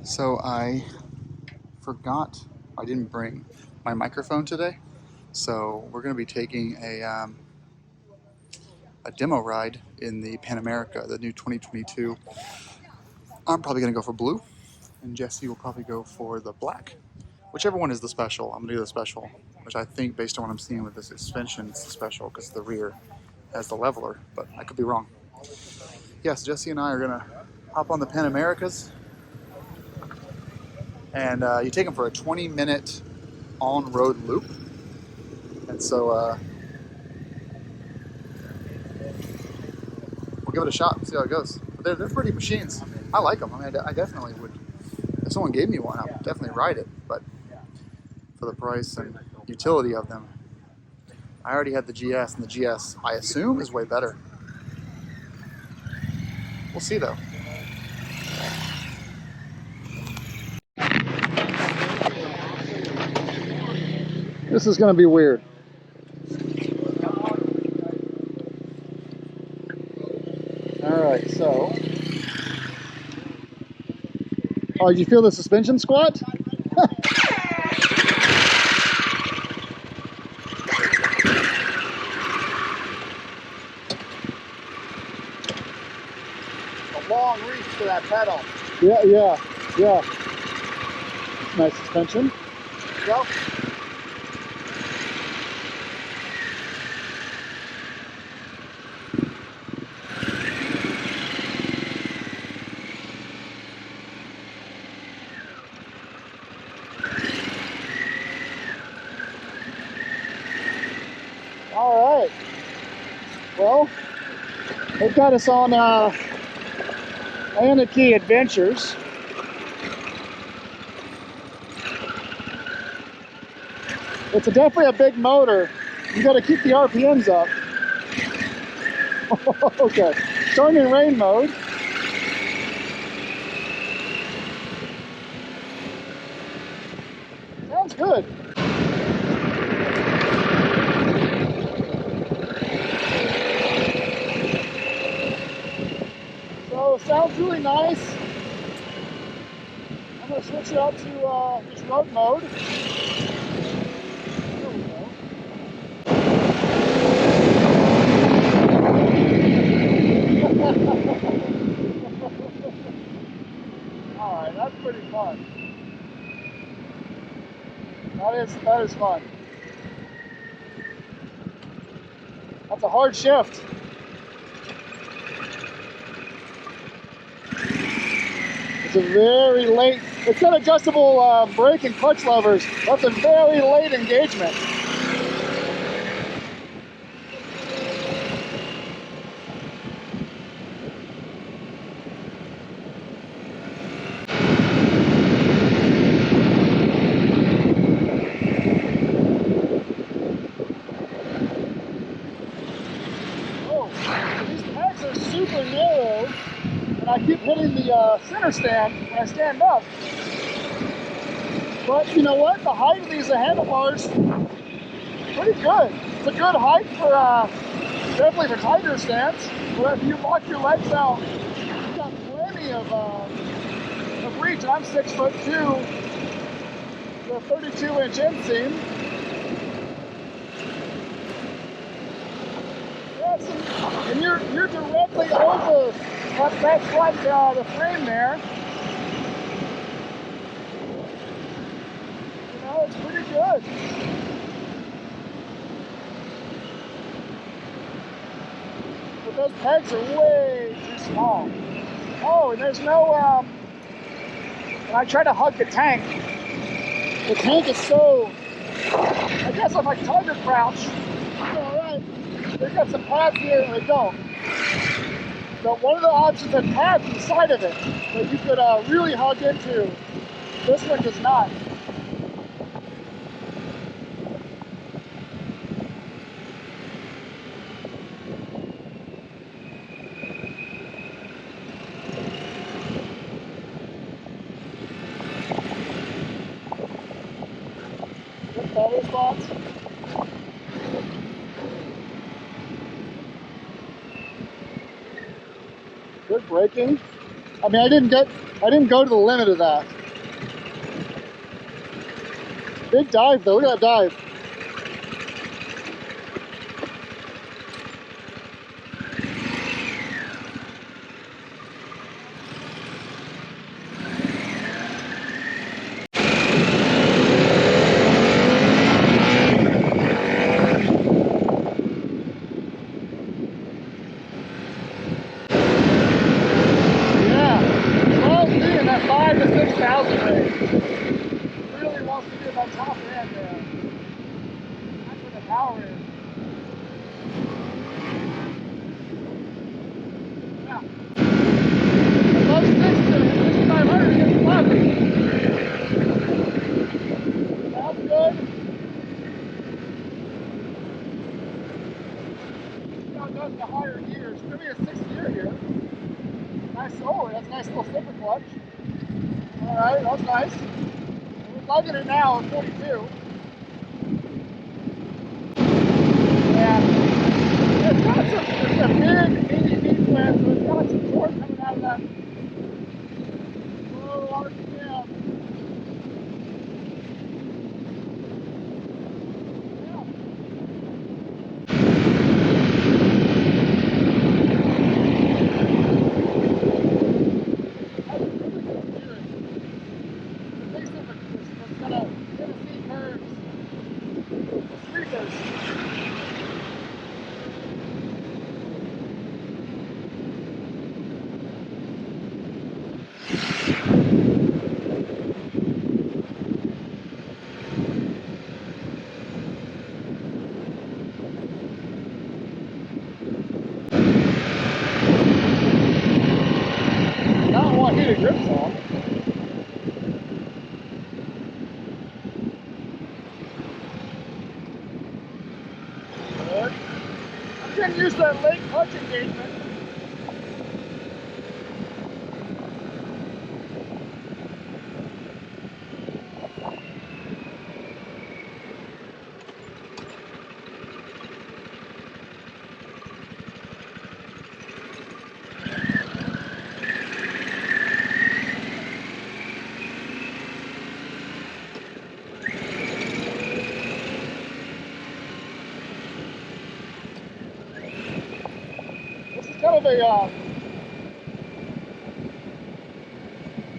So I forgot I didn't bring my microphone today. So we're going to be taking a demo ride in the Pan America, the new 2022. I'm probably going to go for blue, and Jesse will probably go for the black. Whichever one is the special, I'm going to do the special, which I think based on what I'm seeing with the suspension, it's the special because the rear has the leveler, but I could be wrong. Yes, Jesse and I are going to hop on the Pan Americas, and you take them for a 20-minute on-road loop. And so we'll give it a shot and see how it goes. But they're pretty machines. I like them. I mean, I definitely would. If someone gave me one, I would definitely ride it. But for the price and utility of them, I already had the GS, and the GS, I assume, is way better. We'll see, though. This is going to be weird. All right, so. Oh, did you feel the suspension squat? A long reach to that pedal. Yeah. Nice suspension. Yep. All right. Well, they've got us on Anarchy Adventures. It's definitely a big motor. You got to keep the RPMs up. Okay, starting in rain mode. Sounds good. So sounds really nice. I'm going to switch it out to this road mode. There we go. Alright, that's pretty fun. That is fun. That's a hard shift. It's a very late, it's got adjustable brake and clutch levers. That's a very late engagement. Super narrow, and I keep hitting the center stand when I stand up. But you know what? The height of these handlebars, pretty good. It's a good height for definitely for tighter stance. But if you walk your legs out, you've got plenty of reach. And I'm 6'2", the 32-inch inseam. And you're directly over that's like the frame there. You know, it's pretty good. But those pegs are way too small. Oh, and there's no, when I try to hug the tank is so, I guess if I tiger crouch, it's all right. They've got some pads here and they don't. So one of the options has pads inside of it that you could really hug into. This one does not. Good battery spots. Good braking. I mean, I didn't go to the limit of that. Big dive though, look at that dive. That 5,000 to 6,000 range. Really wants to be in that top end there. That's where the power is. Yeah. Above 6,500 gets fluffy. Sounds good. See how it does in the higher gears. It's going to be a 6th gear here. Nice, oh, that's a nice little slipper clutch. Alright, that's nice. We're lugging it now at 42. Yeah. It's got some, it's a big, meaty knee flap, so it's got some torque coming out of that low RPM. Not one heated grip saw. Good. I'm getting used to that late clutch engagement.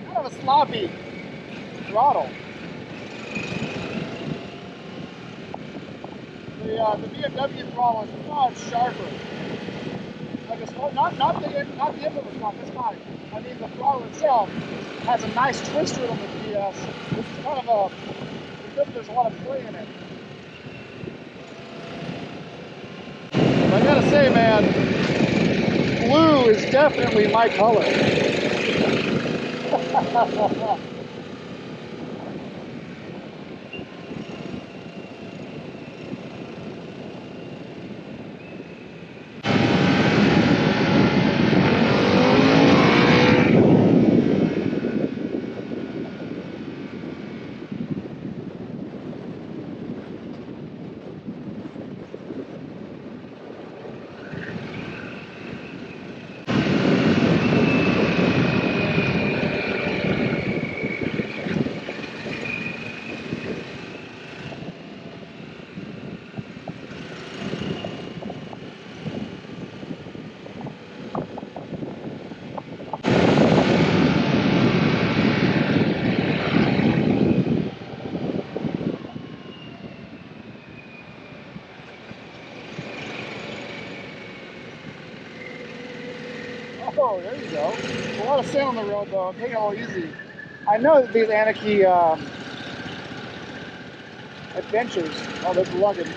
Kind of a sloppy throttle. The BMW throttle is much sharper. Like it's not the input not this time. I mean the throttle itself has a nice twist to it on the DS. This is kind of there's a lot of play in it. But I gotta say, man, blue is definitely my color. Oh, there you go. A lot of sand on the road though. I'm taking it all easy. I know that these Anarchy Adventures, oh, there's lugging.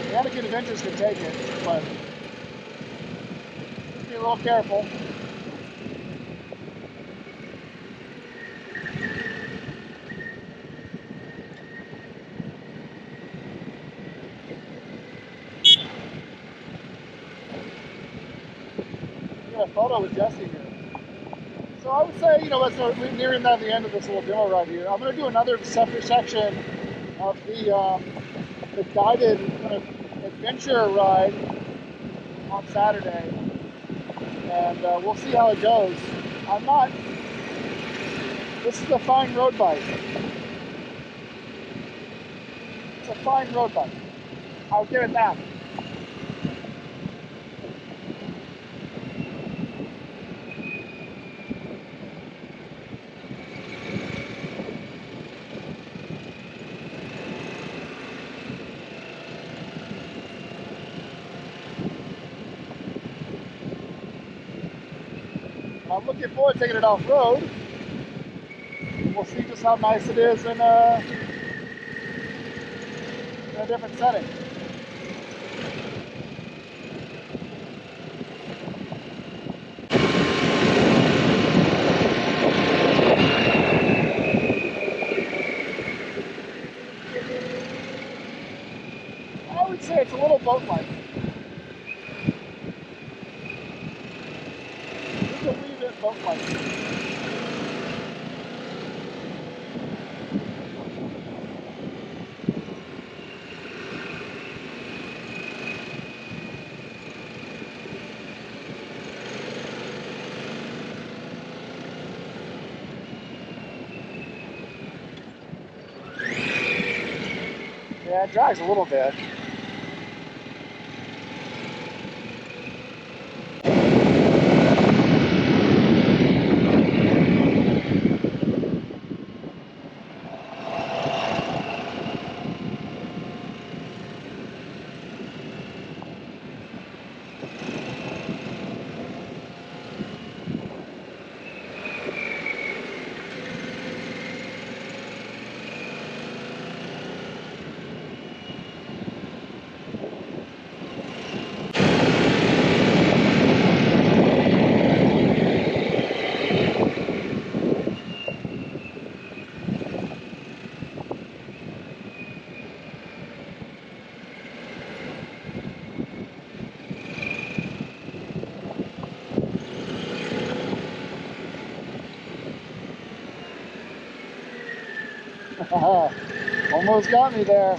The Anarchy Adventures can take it, but be a little careful. A photo with Jesse here. So I would say, you know, as we're nearing the end of this little demo ride here, I'm going to do another separate section of the guided kind of adventure ride on Saturday. and we'll see how it goes. This is a fine road bike. It's a fine road bike. I'll give it that. I'm looking forward to taking it off-road. We'll see just how nice it is in a different setting. I would say it's a little boat-like. Just a wee bit boat-like. Yeah, it drags a little bit. Almost got me there.